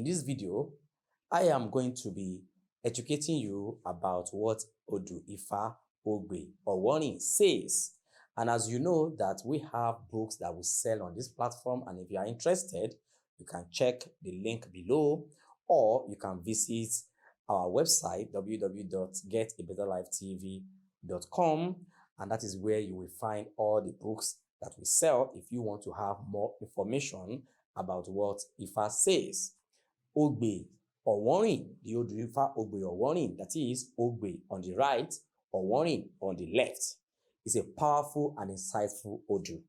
In this video, I am going to be educating you about what Odu Ifa Ogbe Owonrin says. And as you know that we have books that we sell on this platform, and if you are interested, you can check the link below, or you can visit our website, www.getabetterlifetv.com, and that is where you will find all the books that we sell if you want to have more information about what Ifa says. Ogbe Owonrin, the Odu Ifa Ogbe Owonrin, that is Ogbe on the right, Owonrin on the left, is a powerful and insightful Odu.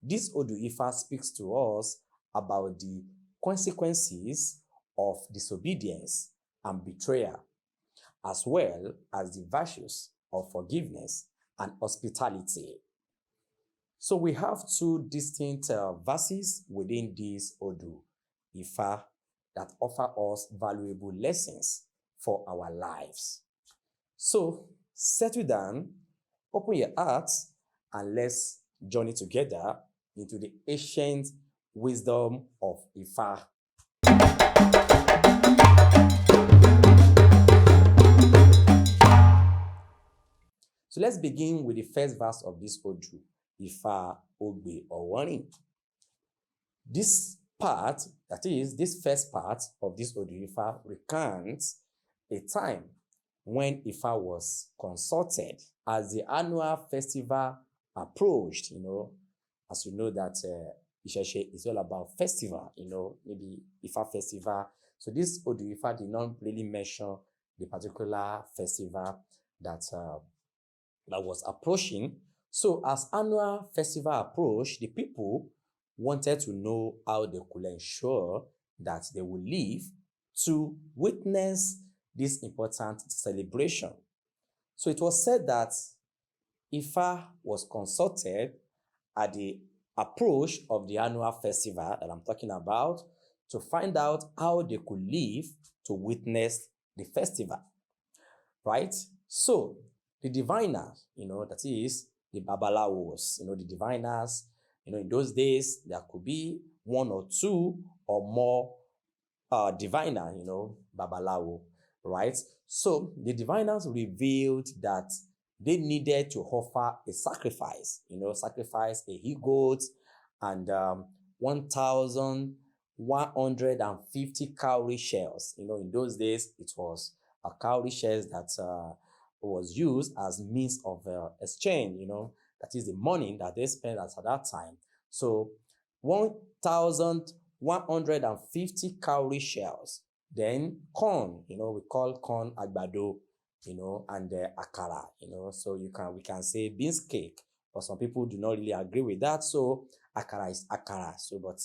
This Odu Ifa speaks to us about the consequences of disobedience and betrayal, as well as the virtues of forgiveness and hospitality. So we have two distinct verses within this Odu Ifa that offer us valuable lessons for our lives. So settle down, open your hearts, and let's journey together into the ancient wisdom of Ifa. So let's begin with the first verse of this Odu Ifa Ogbe Owonrin. This part, that is, this first part of this Odu Ifa recounts a time when Ifa was consulted as the annual festival approached. As you know that Ajase is all about festival, maybe Ifa festival. So this Odu Ifa did not really mention the particular festival that was approaching. So as annual festival approached, the people wanted to know how they could ensure that they would live to witness this important celebration. So it was said that Ifa was consulted at the approach of the annual festival that I'm talking about to find out how they could live to witness the festival, right? So the diviners, that is the babalawos, the diviners, in those days, there could be one or two or more diviner, babalawo, right? So the diviners revealed that they needed to offer a sacrifice, sacrifice a he-goat and 1,150 cowrie shells. In those days, it was cowrie shells that was used as means of exchange, that is the money that they spent at that time. So 1,150 cowrie shells. Then corn, we call corn agbado, and akara, so we can say beans cake, but some people do not really agree with that. So akara is akara. So, but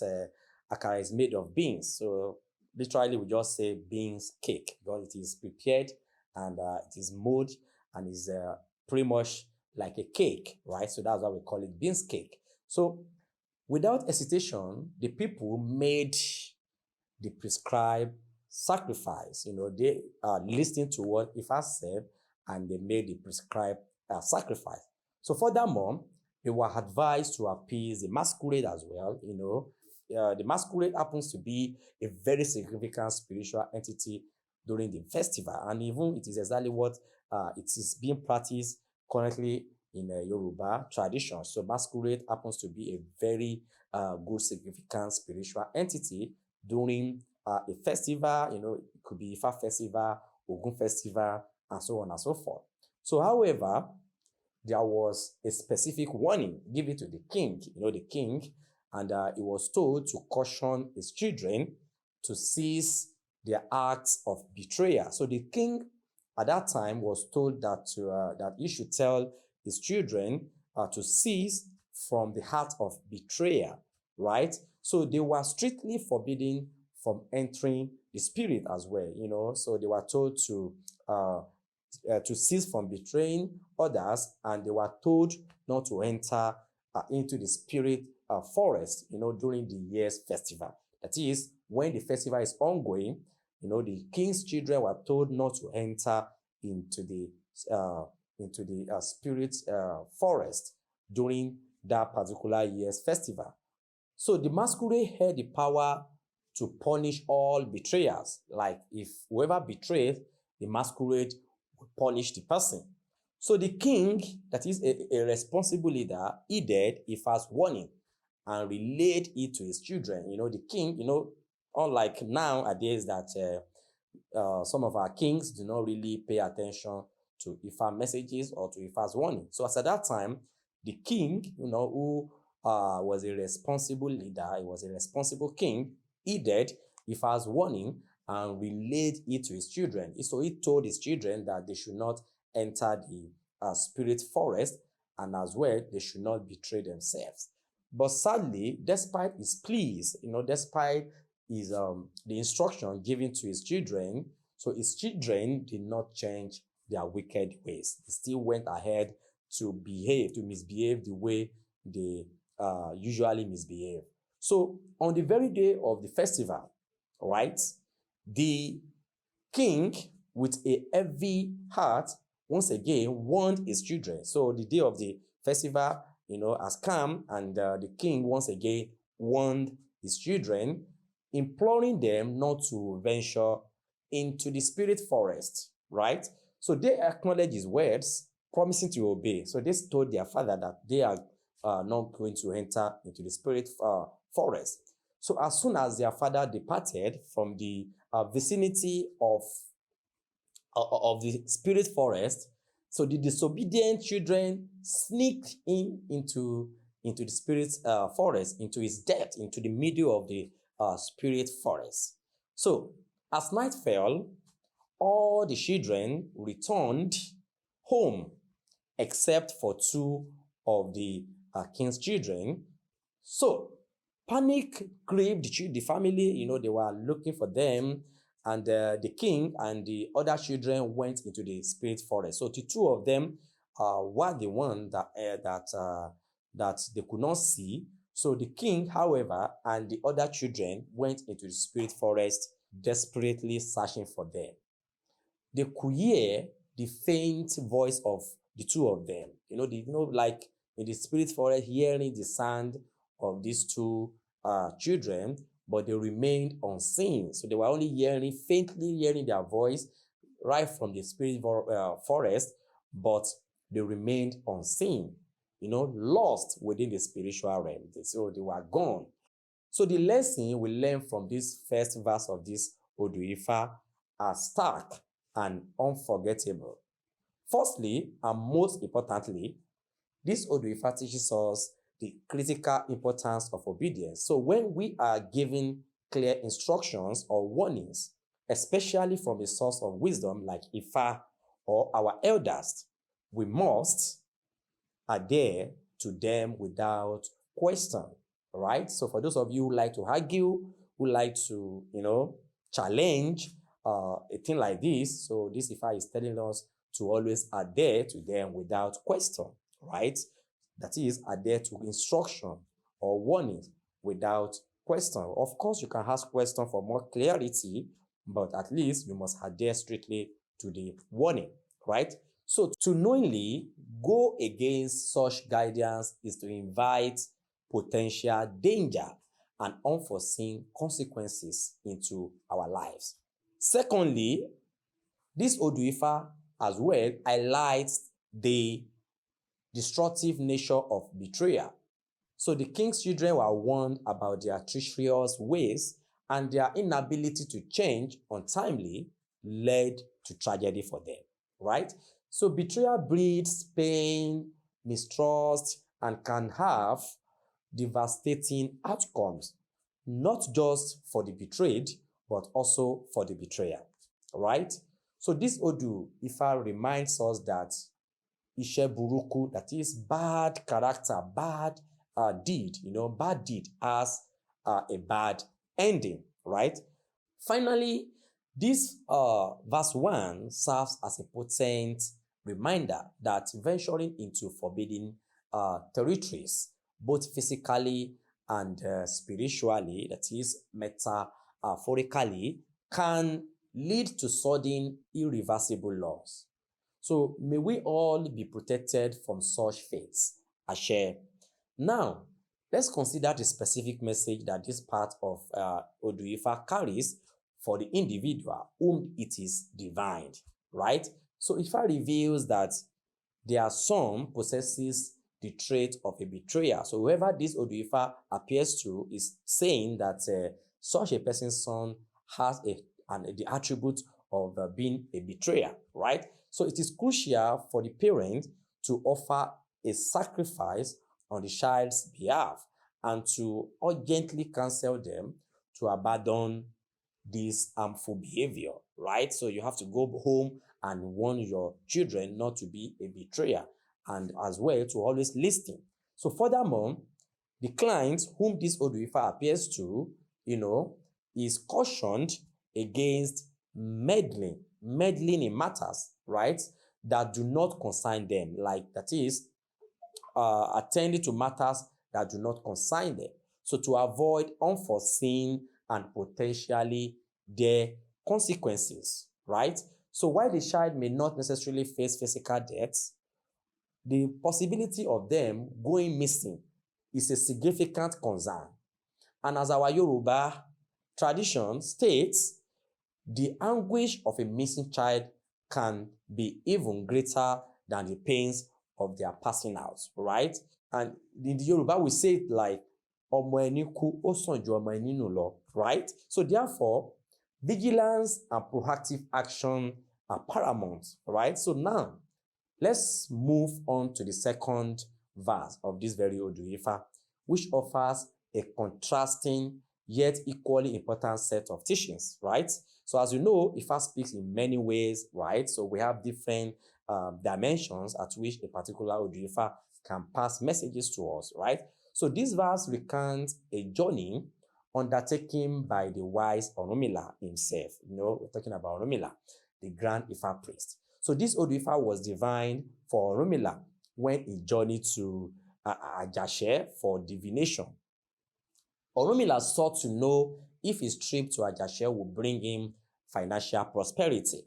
akara is made of beans. So literally, we just say beans cake because it is prepared and it is mold and is pretty much like a cake, right? So that's why we call it beans cake. So without hesitation, the people made the prescribed sacrifice. They listened to what Ifa said and they made the prescribed sacrifice. So furthermore, they were advised to appease the masquerade as well. The masquerade happens to be a very significant spiritual entity during the festival, and even it is exactly what it is being practiced currently in Yoruba tradition. So masquerade happens to be a very good, significant spiritual entity during a festival. It could be Ifa festival, Ogun festival, and so on and so forth. So, however, there was a specific warning given to the king, and he was told to caution his children to cease their acts of betrayal. So the king at that time was told that that he should tell his children to cease from the act of betrayal, right? So they were strictly forbidden from entering the spirit as well, So they were told to cease from betraying others, and they were told not to enter into the spirit forest, during the year's festival. That is, when the festival is ongoing, the king's children were told not to enter into the spirit forest during that particular year's festival. So the masquerade had the power to punish all betrayers. Like if whoever betrays, the masquerade will punish the person. So the king, that is a responsible leader, heeded Ifa's warning and relayed it to his children. The king, unlike nowadays that some of our kings do not really pay attention to Ifa messages or to Ifa's warning. So as at that time, the king, who was a responsible leader, he was a responsible king, heeded Ifa's warning and relayed it to his children. So he told his children that they should not enter the spirit forest, and as well, they should not betray themselves. But sadly, despite his pleas, despite his the instruction given to his children, so his children did not change their wicked ways. They still went ahead to misbehave the way they usually misbehave. So on the very day of the festival, right, the king, with a heavy heart, once again warned his children. So the day of the festival, has come, and the king once again warned his children, imploring them not to venture into the spirit forest, right? So they acknowledged his words, promising to obey. So they told their father that they are not going to enter into the spirit forest. So as soon as their father departed from the vicinity of the spirit forest, so the disobedient children sneaked into the spirit forest, into its depth, into the middle of the spirit forest. So as night fell, all the children returned home except for two of the king's children. So panic gripped the family. They were looking for them, and the king and the other children went into the spirit forest. So the two of them were the one that they could not see. So the king, however, and the other children went into the spirit forest, desperately searching for them. They could hear the faint voice of the two of them. Like in the spirit forest, hearing the sound of these two children, but they remained unseen. So they were only faintly hearing their voice right from the spirit forest, but they remained unseen, lost within the spiritual realm. So they were gone. So the lesson we learn from this first verse of this Odu Ifa are stark and unforgettable. Firstly, and most importantly, this Odu Ifa teaches us the critical importance of obedience. So when we are given clear instructions or warnings, especially from a source of wisdom like Ifa or our elders, we must adhere to them without question, right? So for those of you who like to argue, who like to, challenge a thing like this, so this Ifa is telling us to always adhere to them without question, right? That is, adhere to instruction or warnings without question. Of course, you can ask question for more clarity, but at least you must adhere strictly to the warning, right? So to knowingly go against such guidance is to invite potential danger and unforeseen consequences into our lives. Secondly, this Odu Ifa as well highlights the destructive nature of betrayal. So the king's children were warned about their treacherous ways, and their inability to change untimely led to tragedy for them, right? So betrayal breeds pain, mistrust, and can have devastating outcomes, not just for the betrayed, but also for the betrayer, right? So this Odu Ifa reminds us that Ishe Buruku, that is bad character, bad deed, bad deed has a bad ending, right? Finally, this verse 1 serves as a potent reminder that venturing into forbidden territories, both physically and spiritually, that is metaphorically, can lead to sudden irreversible loss. So may we all be protected from such fates. Ashe. Now, Let's consider the specific message that this part of Odu Ifa carries for the individual whom it is divined, right? So Ifa reveals that their son possesses the trait of a betrayer. So whoever this Odu Ifa appears to is saying that such a person's son has the attribute of being a betrayer, right? So it is crucial for the parent to offer a sacrifice on the child's behalf and to urgently counsel them to abandon this harmful behavior, right? So you have to go home and warn your children not to be a betrayer and as well to always listen. So furthermore, the client whom this Odu Ifa appears to, is cautioned against meddling in matters, right, that do not concern them, like that is attending to matters that do not concern them. So to avoid unforeseen and potentially their consequences, right? So while the child may not necessarily face physical deaths, the possibility of them going missing is a significant concern. And as our Yoruba tradition states, the anguish of a missing child can be even greater than the pains of their passing out, right? And in the Yoruba, we say it like, ọmọ ẹni kú, ó sàn ju ọmọ ẹni nù lọ, right? So therefore, vigilance and proactive action are paramount, right? So now, let's move on to the second verse of this very Odu Ifa, which offers a contrasting yet equally important set of teachings, right? So as you know, Ifa speaks in many ways, right? So we have different dimensions at which a particular Odu Ifa can pass messages to us, right? So this verse recounts a journey undertaken by the wise Orunmila himself. We're talking about Orunmila, the grand Ifa priest. So this Odu Ifa was divined for Orunmila when he journeyed to Ajase for divination. Orunmila sought to know if his trip to Ajase would bring him financial prosperity.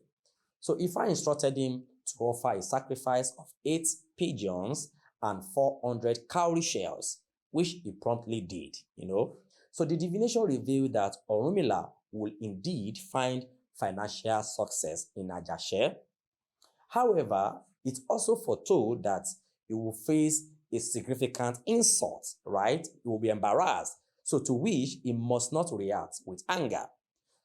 So Ifa instructed him to offer a sacrifice of 8 pigeons and 400 cowrie shells, which he promptly did, So the divination revealed that Orunmila will indeed find financial success in Ajase. However, it also foretold that he will face a significant insult, right? He will be embarrassed, so to which he must not react with anger.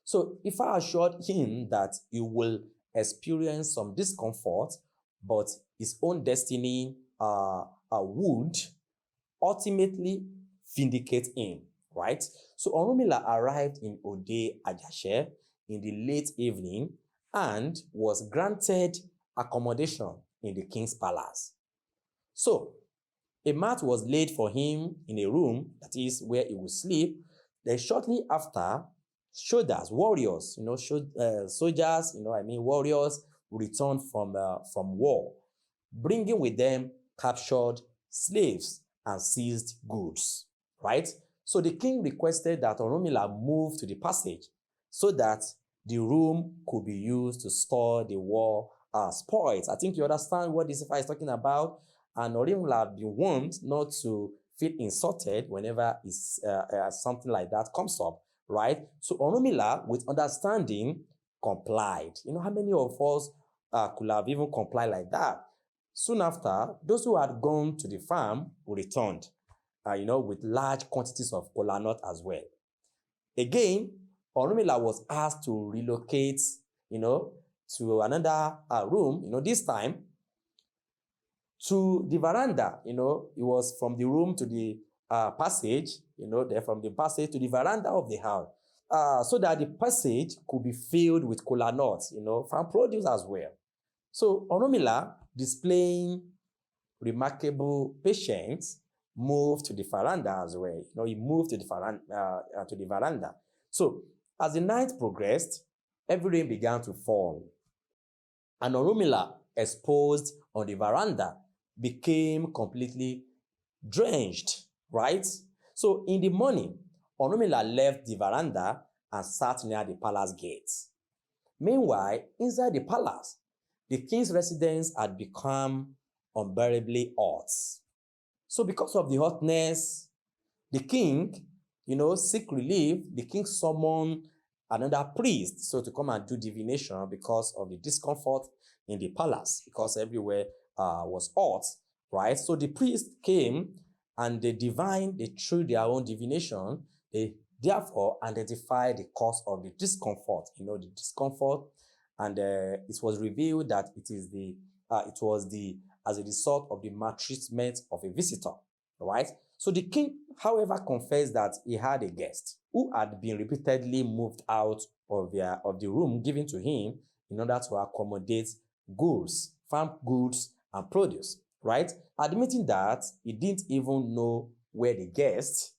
So Ifa assured him that he will experience some discomfort, but his own destiny would ultimately vindicate him, right? So Orunmila arrived in Ode Ajase in the late evening and was granted accommodation in the king's palace. So a mat was laid for him in a room, that is where he would sleep. Then shortly after, soldiers, warriors, soldiers, warriors returned from war, bringing with them captured slaves and seized goods, right? So the king requested that Orunmila move to the passage so that the room could be used to store the war spoils. I think you understand what this Ifa is talking about. And Orunmila have been warned not to feel insulted whenever something like that comes up, right? So Orunmila, with understanding, complied. How many of us could have even complied like that? Soon after, those who had gone to the farm returned, with large quantities of kola nut as well. Again, Orunmila was asked to relocate, to another room, this time to the veranda. It was from the room to the passage, then from the passage to the veranda of the house, so that the passage could be filled with kola nuts, farm produce as well. So Orunmila, displaying remarkable patience, moved to the veranda as well. He moved to the veranda. So as the night progressed, heavy rain began to fall, and Orunmila, exposed on the veranda, became completely drenched, right? So in the morning, Orunmila left the veranda and sat near the palace gates. Meanwhile, inside the palace, the king's residence had become unbearably hot. So because of the hotness, The king, seek relief. The king summoned another priest, so to come and do divination because of the discomfort in the palace, because everywhere was hot, right? So the priest came and they through their own divination, they therefore identify the cause of the discomfort, the discomfort, and it was revealed that it was as a result of the maltreatment of a visitor, right? So the king, however, confessed that he had a guest who had been repeatedly moved out of the room given to him in order to accommodate goods, farm goods, and produce, right? Admitting that he didn't even know where the guest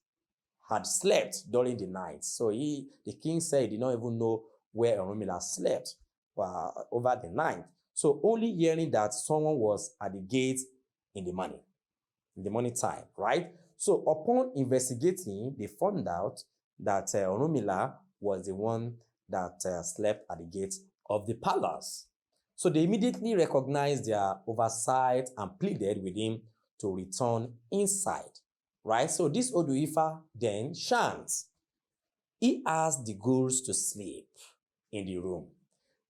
had slept during the night. So the king said he did not even know where Orunmila slept over the night. So only hearing that someone was at the gate in the morning time, right? So upon investigating, they found out that Orunmila was the one that slept at the gate of the palace. So they immediately recognized their oversight and pleaded with him to return inside, right? So this Odu Ifa then chants. He asked the ghouls to sleep in the room,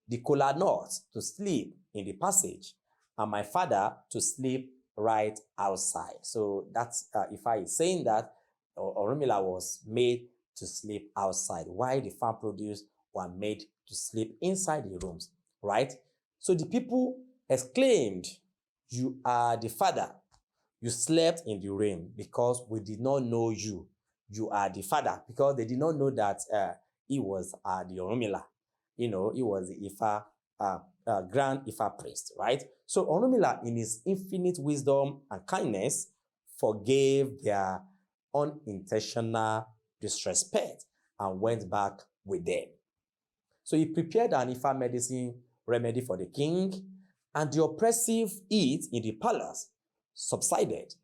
the kola nut to sleep in the passage, and my father to sleep right outside. So that's Ifa is saying that Orunmila was made to sleep outside, while the farm produce were made to sleep inside the rooms, right? So the people exclaimed, "You are the father. You slept in the rain because we did not know you. You are the father," because they did not know that he was the Orunmila. He was the Ifa, grand Ifa priest, right? So Orunmila, in his infinite wisdom and kindness, forgave their unintentional disrespect and went back with them. So he prepared an Ifa medicine remedy for the king, and the oppressive heat in the palace subsided.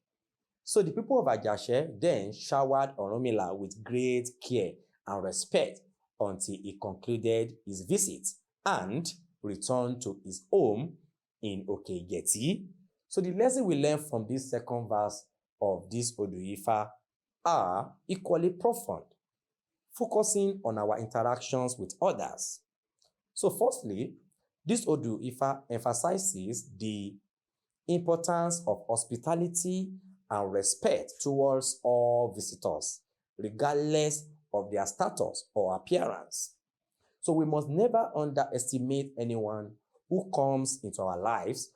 So the people of Ajase then showered Orunmila with great care and respect until he concluded his visit and returned to his home in Okegeti. So the lesson we learn from this second verse of this Odu Ifa are equally profound, focusing on our interactions with others. So firstly, this Odu Ifa emphasizes the importance of hospitality and respect towards all visitors, regardless of their status or appearance. So we must never underestimate anyone who comes into our lives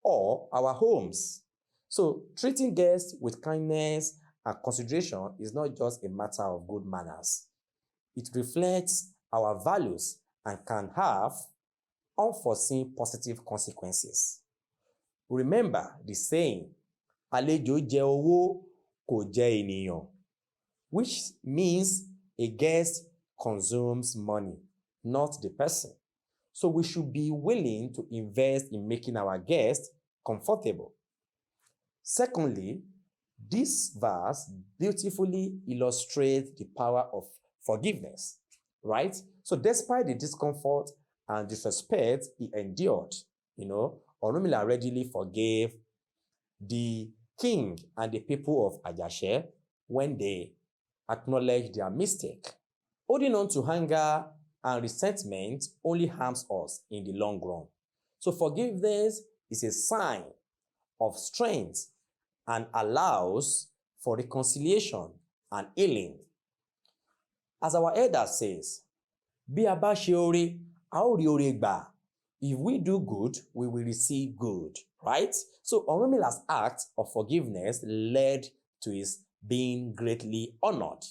or our homes. So treating guests with kindness and consideration is not just a matter of good manners. It reflects our values and can have unforeseen positive consequences. Remember the saying, àlejò jẹ owó kò jẹ ènìyàn, which means a guest consumes money, not the person. So we should be willing to invest in making our guests comfortable. Secondly, this verse beautifully illustrates the power of forgiveness, right? So despite the discomfort and disrespect he endured, Orunmila readily forgave the king and the people of Ajase when they acknowledged their mistake. Holding on to anger and resentment only harms us in the long run. So forgiveness is a sign of strength and allows for reconciliation and healing. As our elder says, bí a bá ṣe oore, a ó rí oore gbà. If we do good, we will receive good, right? So Orunmila's act of forgiveness led to his being greatly honored.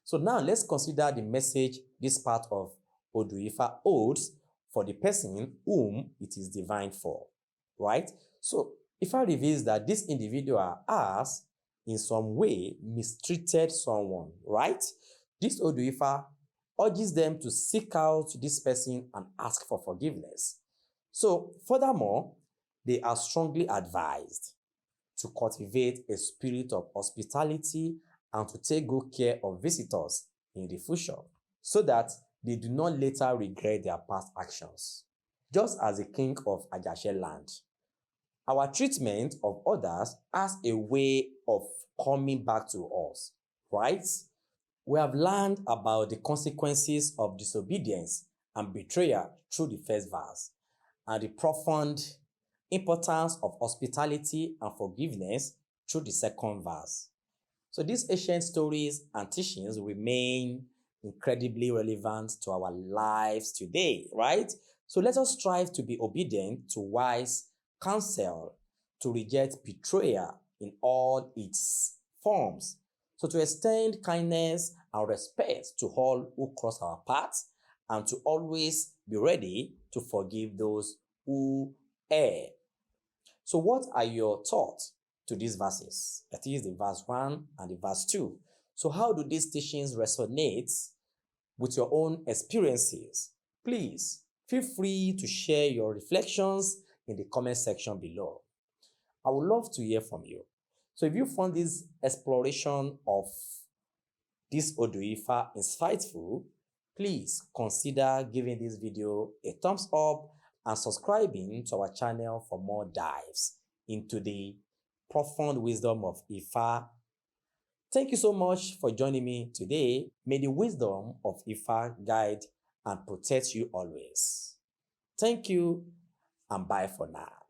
So now let's consider the message this part of Odu Ifa holds for the person whom it is divined for, right? So Ifa reveals that this individual has, in some way, mistreated someone, right? This Odu Ifa urges them to seek out this person and ask for forgiveness. So, furthermore, they are strongly advised to cultivate a spirit of hospitality and to take good care of visitors in the future, so that they do not later regret their past actions. Just as the king of Ajase land, our treatment of others has a way of coming back to us, right? We have learned about the consequences of disobedience and betrayal through the first verse, and the profound importance of hospitality and forgiveness through the second verse. So these ancient stories and teachings remain incredibly relevant to our lives today, right? So let us strive to be obedient to wise counsel, to reject betrayal in all its forms. So to extend kindness and respect to all who cross our paths, and to always be ready to forgive those who err. So what are your thoughts to these verses? That is the verse 1 and the verse 2. So how do these teachings resonate with your own experiences? Please feel free to share your reflections in the comment section below. I would love to hear from you. So if you found this exploration of this Odu Ifa insightful, please consider giving this video a thumbs up and subscribing to our channel for more dives into the profound wisdom of Ifa. Thank you so much for joining me today. May the wisdom of Ifa guide and protect you always. Thank you and bye for now.